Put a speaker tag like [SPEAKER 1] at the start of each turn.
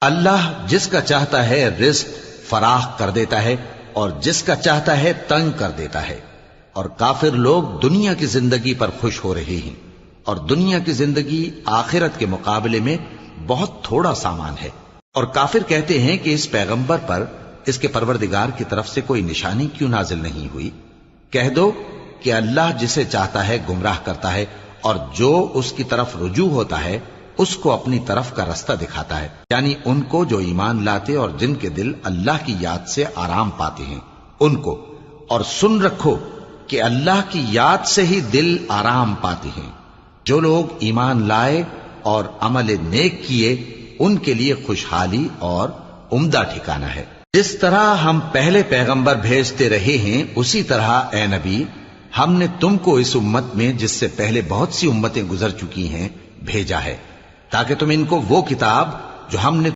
[SPEAKER 1] اللہ جس کا چاہتا ہے رزق فراخ کر دیتا ہے اور جس کا چاہتا ہے تنگ کر دیتا ہے، اور کافر لوگ دنیا کی زندگی پر خوش ہو رہے ہیں، اور دنیا کی زندگی آخرت کے مقابلے میں بہت تھوڑا سامان ہے۔ اور کافر کہتے ہیں کہ اس پیغمبر پر اس کے پروردگار کی طرف سے کوئی نشانی کیوں نازل نہیں ہوئی؟ کہہ دو کہ اللہ جسے چاہتا ہے گمراہ کرتا ہے، اور جو اس کی طرف رجوع ہوتا ہے اس کو اپنی طرف کا رستہ دکھاتا ہے، یعنی ان کو جو ایمان لاتے اور جن کے دل اللہ کی یاد سے آرام پاتے ہیں ان کو۔ اور سن رکھو کہ اللہ کی یاد سے ہی دل آرام پاتے ہیں۔ جو لوگ ایمان لائے اور عمل نیک کیے ان کے لیے خوشحالی اور عمدہ ٹھکانہ ہے۔ جس طرح ہم پہلے پیغمبر بھیجتے رہے ہیں اسی طرح اے نبی ہم نے تم کو اس امت میں جس سے پہلے بہت سی امتیں گزر چکی ہیں بھیجا ہے، تاکہ تم ان کو وہ کتاب جو ہم نے